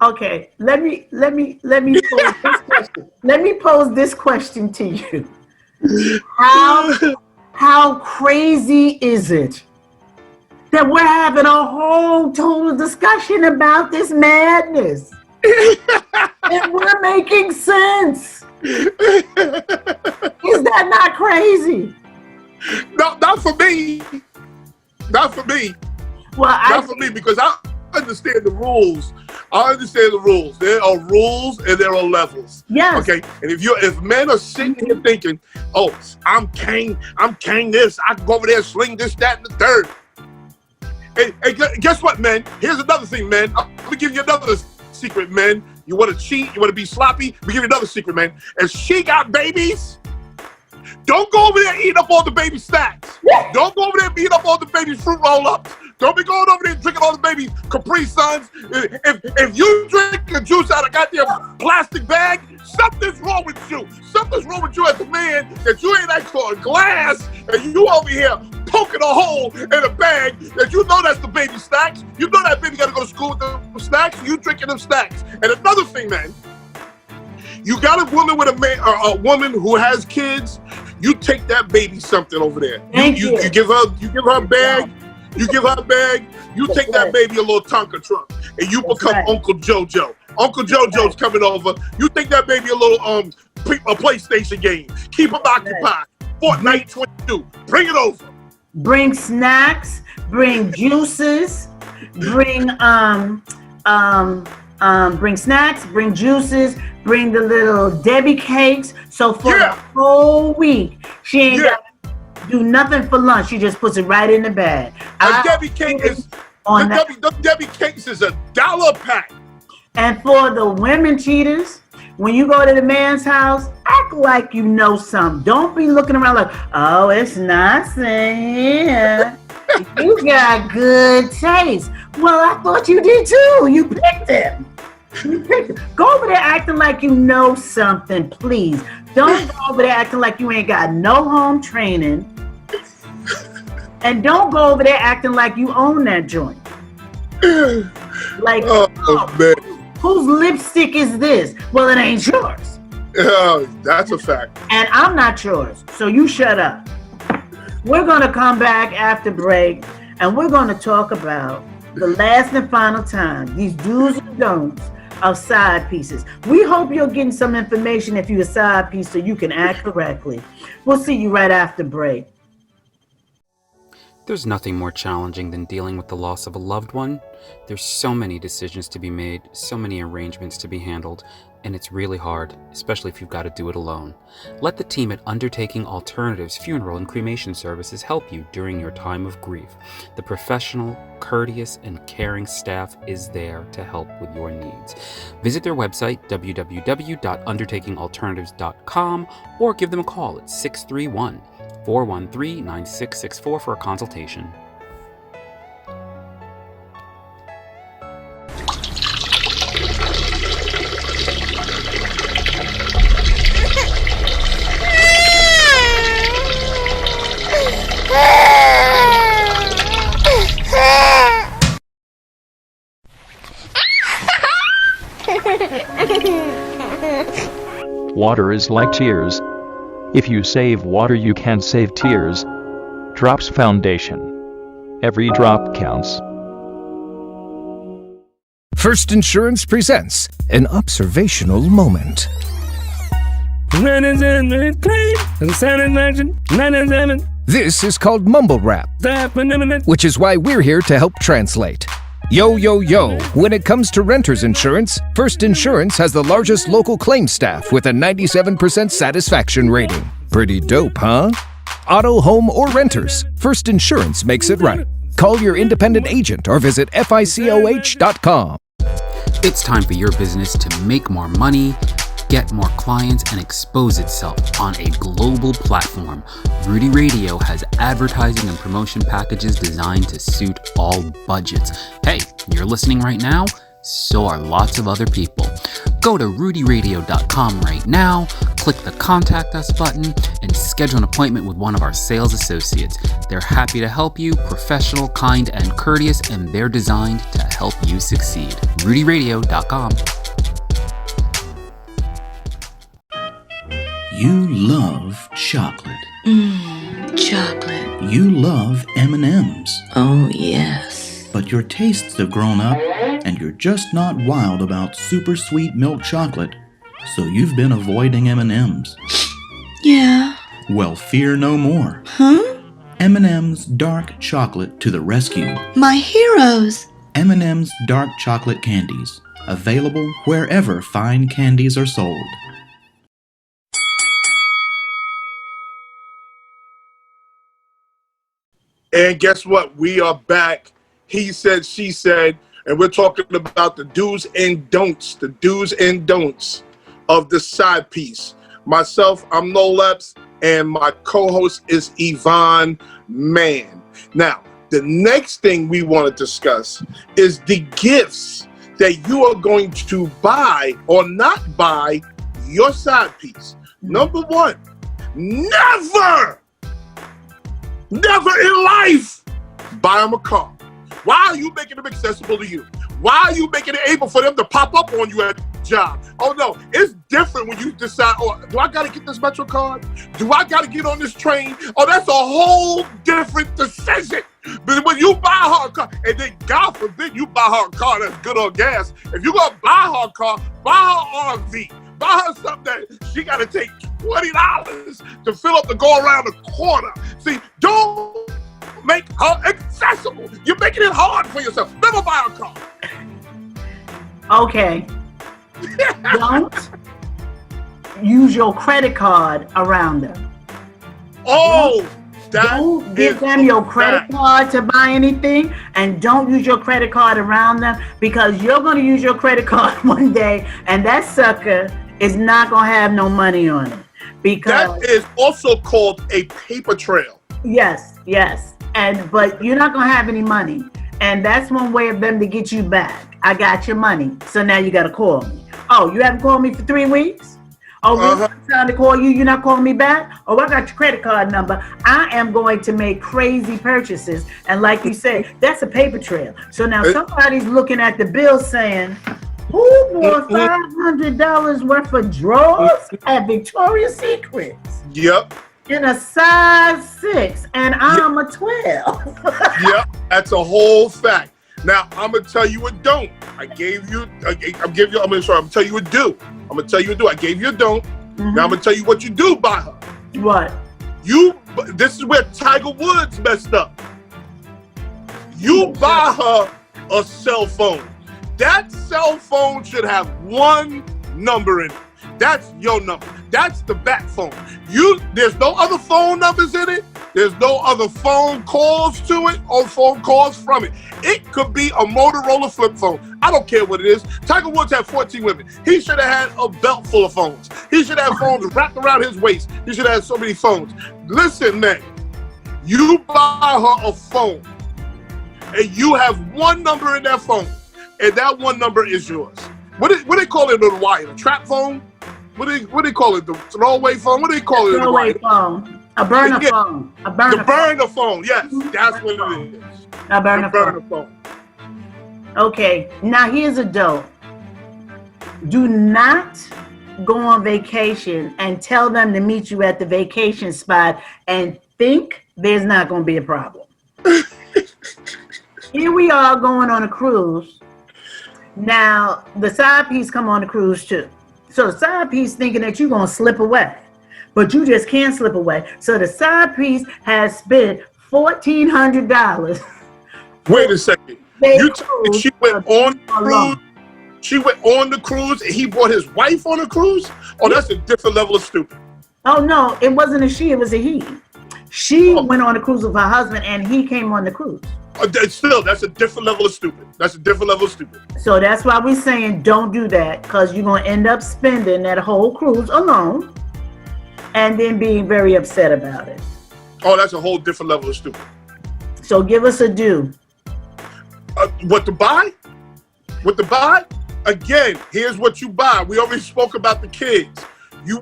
Okay, let me pose this question. Let me pose this question to you. How crazy is it that we're having a whole total discussion about this madness? And we're making sense. Is that not crazy? No, not for me. Not for me. Well, not for me, because I understand the rules. I understand the rules. There are rules and there are levels. Yes. Okay. And if men are sitting here thinking, "Oh, I'm king this. I can go over there, sling this, that, and the third." And guess what, men? Here's another thing, men. I'm gonna give you another secret, men. You want to cheat? You want to be sloppy? We give you another secret, man. If she got babies, don't go over there eating up all the baby snacks. Don't go over there eating up all the baby fruit roll-ups. Don't be going over there drinking all the baby Capri Suns. If you drink the juice out of goddamn plastic bag, something's wrong with you. Something's wrong with you as a man that you ain't asked for a glass and you over here poking a hole in a bag that you know that's the baby snacks. You know that baby got to go to school with them snacks. You drinking them snacks. And another thing, man, you got a woman with a woman who has kids. You take that baby something over there. You give her a bag. You give her a bag, you take that baby a little Tonka truck, and you become Uncle JoJo. Uncle JoJo's coming over. You take that baby a little a PlayStation game. Keep him occupied. Fortnite 22. Bring it over. Bring snacks, bring juices, bring snacks, bring juices, bring the little Debbie cakes. So for the whole week, she ain't got to do nothing for lunch. She just puts it right in the bag. Debbie cake is the Debbie cakes is $1 a pack. And for the women cheaters, when you go to the man's house, act like you know something. Don't be looking around like, oh, it's nothing here. You got good taste. Well, I thought you did too. You picked him. Go over there acting like you know something, please. Don't go over there acting like you ain't got no home training. And don't go over there acting like you own that joint. Like, man. Whose lipstick is this? Well, it ain't yours. That's a fact. And I'm not yours, so you shut up. We're going to come back after break, and we're going to talk about the last and final time, these do's and don'ts of side pieces. We hope you're getting some information if you're a side piece so you can act correctly. We'll see you right after break. There's nothing more challenging than dealing with the loss of a loved one. There's so many decisions to be made, so many arrangements to be handled, and it's really hard, especially if you've got to do it alone. Let the team at Undertaking Alternatives Funeral and Cremation Services help you during your time of grief. The professional, courteous, and caring staff is there to help with your needs. Visit their website, www.undertakingalternatives.com, or give them a call at 631-413-9664 for a consultation. Water is like tears. If you save water, you can save tears. Drops Foundation. Every drop counts. First Insurance presents an observational moment. This is called Mumble Rap, which is why we're here to help translate. Yo, yo, yo. When it comes to renter's insurance, First Insurance has the largest local claim staff with a 97% satisfaction rating. Pretty dope, huh? Auto, home, or renters, First Insurance makes it right. Call your independent agent or visit FICOH.com. It's time for your business to make more money, get more clients, and expose itself on a global platform. Rudy Radio has advertising and promotion packages designed to suit all budgets. Hey, you're listening right now? So are lots of other people. Go to rudyradio.com right now, click the Contact Us button, and schedule an appointment with one of our sales associates. They're happy to help you, professional, kind, and courteous, and they're designed to help you succeed. rudyradio.com. You love chocolate. Chocolate. You love M&Ms. Oh, yes. But your tastes have grown up, and you're just not wild about super sweet milk chocolate, so you've been avoiding M&Ms. Yeah. Well, fear no more. Huh? M&M's Dark Chocolate to the rescue. My heroes. M&M's Dark Chocolate Candies. Available wherever fine candies are sold. And guess what? We are back. He said, she said, and we're talking about the do's and don'ts, of the side piece. Myself, I'm Noel Epps, and my co-host is Yvonne Mann. Now, the next thing we want to discuss is the gifts that you are going to buy or not buy your side piece. Number one, never in life buy them a car. Why are you making them accessible to you? Why are you making it able for them to pop up on you at the job? Oh no, it's different when you decide, oh, do I gotta get this Metro card? Do I gotta get on this train? Oh, that's a whole different decision. But when you buy her a car, and then God forbid you buy her a car that's good on gas, if you're gonna buy her a car, buy her RV. Buy her something that she gotta take $20 to fill up to go around the corner. See, don't make her accessible. You're making it hard for yourself. Never buy a car. Okay. Don't use your credit card around them. Oh, don't give them your credit card to buy anything, and don't use your credit card around them, because you're going to use your credit card one day and that sucker is not going to have no money on it. Because that is also called a paper trail. Yes. But you're not going to have any money. And that's one way of them to get you back. I got your money, so now you got to call me. Oh, you haven't called me for 3 weeks? Oh, really? I'm trying to call you, you're not calling me back? Oh, I got your credit card number. I am going to make crazy purchases. And like you say, that's a paper trail. So now somebody's looking at the bill saying, who bought $500 worth of drawers at Victoria's Secrets? Yep. In a size 6, and I'm a 12. Yep, that's a whole fact. Now, I'm going to tell you a don't. I'm going to tell you a do. I'm going to tell you a do. I gave you a don't. Now I'm going to tell you what you do by her. What? This is where Tiger Woods messed up. You buy her a cell phone. That cell phone should have one number in it. That's your number. That's the back phone. There's no other phone numbers in it. There's no other phone calls to it or phone calls from it. It could be a Motorola flip phone. I don't care what it is. Tiger Woods had 14 women. He should have had a belt full of phones. He should have phones wrapped around his waist. He should have so many phones. Listen, man, you buy her a phone and you have one number in that phone, and that one number is yours. What do they call it on the wire? A trap phone? What do they call it? The throwaway phone? What do they call it? Throwaway phone. A burner phone. A burner the burner phone. Yes, that's what it is. A burner phone. Okay, now here's a dope. Do not go on vacation and tell them to meet you at the vacation spot and think there's not going to be a problem. Here we are going on a cruise. Now, the side piece come on the cruise too. So the side piece thinking that you're going to slip away, but you just can't slip away. So the side piece has spent $1,400. Wait a second. You told me she went on the cruise? She went on the cruise and he brought his wife on a cruise? Oh, that's a different level of stupid. Oh, no, it wasn't a she, it was a he. She went on a cruise with her husband and he came on the cruise. Still, that's a different level of stupid. That's a different level of stupid. So that's why we're saying don't do that, because you're going to end up spending that whole cruise alone and then being very upset about it. Oh, that's a whole different level of stupid. So give us a do. What to buy? What to buy? Again, here's what you buy. We already spoke about the kids.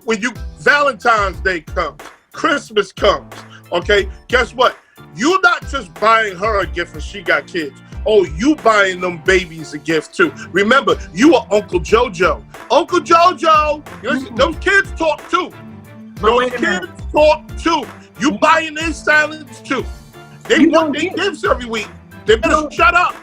When Valentine's Day comes, Christmas comes, okay? Guess what? You're not just buying her a gift because she got kids. Oh, you buying them babies a gift too. Remember, you are Uncle JoJo. Uncle JoJo, those kids talk too. Those kids talk too. You buying their silence too. They want their gifts every week. They better shut up.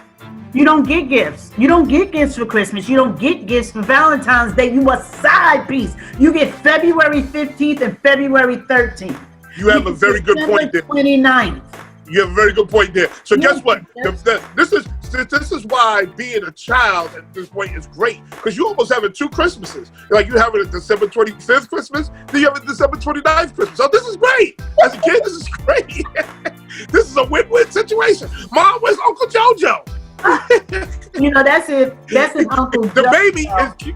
You don't get gifts. You don't get gifts for Christmas. You don't get gifts for Valentine's Day. You a side piece. You get February 15th and February 13th. You have a very good point there. 29th. You have a very good point there. So guess what? This is why being a child at this point is great, because you almost having 2 Christmases. Like you have a December 25th Christmas, then you have a December 29th Christmas. So this is great. As a kid, this is great. This is a win-win situation. Mom, where's Uncle JoJo? That's it. That's an Uncle JoJo. The baby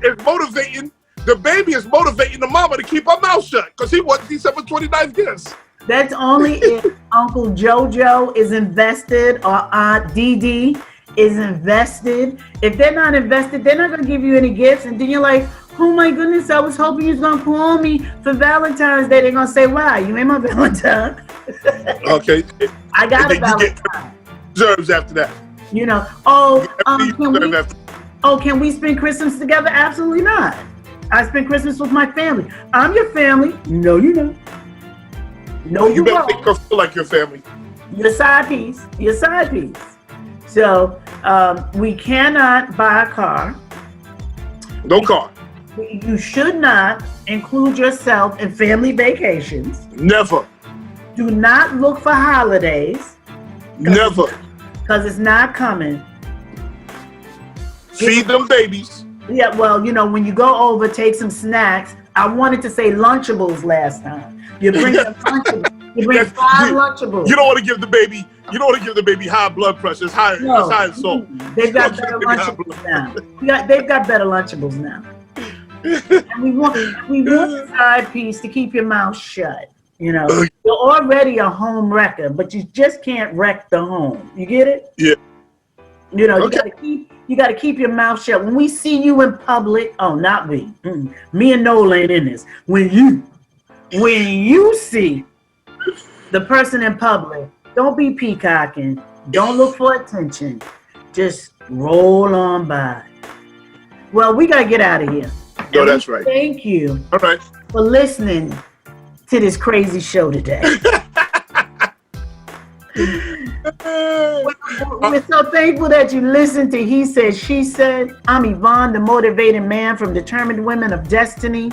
is motivating. The baby is motivating the mama to keep her mouth shut because he wants December 29th gifts. That's only if Uncle JoJo is invested or Aunt Dee Dee is invested. If they're not invested, they're not going to give you any gifts. And then you're like, oh my goodness, I was hoping you was going to call me for Valentine's Day. They're going to say, why? You ain't my Valentine. Okay. I got a Valentine. Reserves after that. Can we spend Christmas together? Absolutely not. I spend Christmas with my family. I'm your family. No, you're not. No, you better make her feel like your family. Your side piece. Your side piece. So we cannot buy a car. No car. You should not include yourself in family vacations. Never. Do not look for holidays. Never. Because it's not coming. Feed them babies. Yeah, well, when you go over, take some snacks. I wanted to say Lunchables last time. You bring some Lunchables. You bring 5 Lunchables. You don't want to give the baby. You don't want to give the baby high blood pressure. It's high. No. It's high in salt. They've got better Lunchables now. They've got better Lunchables now. And we want the side piece to keep your mouth shut. You're already a home wrecker, but you just can't wreck the home. You get it? Yeah. You got to keep your mouth shut. When we see you in public, not we. Me and Noel ain't in this. When you see the person in public, don't be peacocking. Don't look for attention. Just roll on by. Well, we got to get out of here. No, that's right. Thank you. All right. For listening to this crazy show today. We're so thankful that you listened to He Said, She Said. I'm Yvonne, the motivated man from Determined Women of Destiny,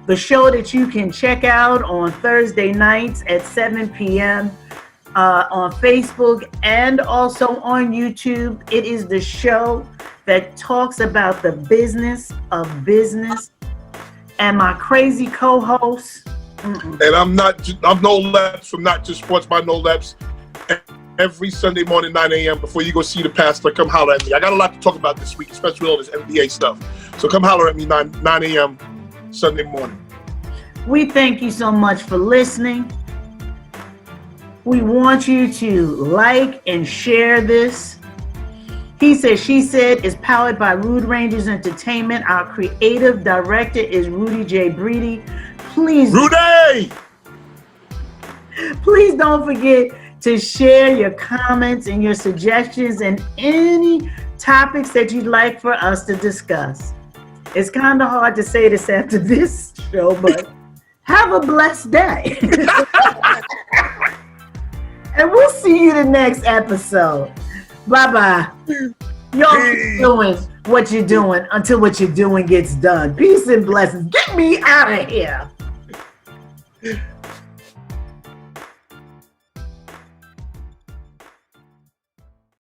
the show that you can check out on Thursday nights at 7 p.m. On Facebook and also on YouTube. It is the show that talks about the business of business. And my crazy co-host. And I'm Noel Epps from Not Just Sports by Noel Epps. Every Sunday morning, 9 a.m. before you go see the pastor, come holler at me. I got a lot to talk about this week, especially all this NBA stuff. So come holler at me 9 a.m. Sunday morning. We thank you so much for listening. We want you to like and share this. He Said, She Said is powered by Rude Rangers Entertainment. Our creative director is Rudy J. Breedy. Please don't forget to share your comments and your suggestions and any topics that you'd like for us to discuss. It's kind of hard to say this after this show, but have a blessed day. And we'll see you the next episode. Bye-bye. Y'all keep doing what you're doing until what you're doing gets done. Peace and blessings. Get me out of here.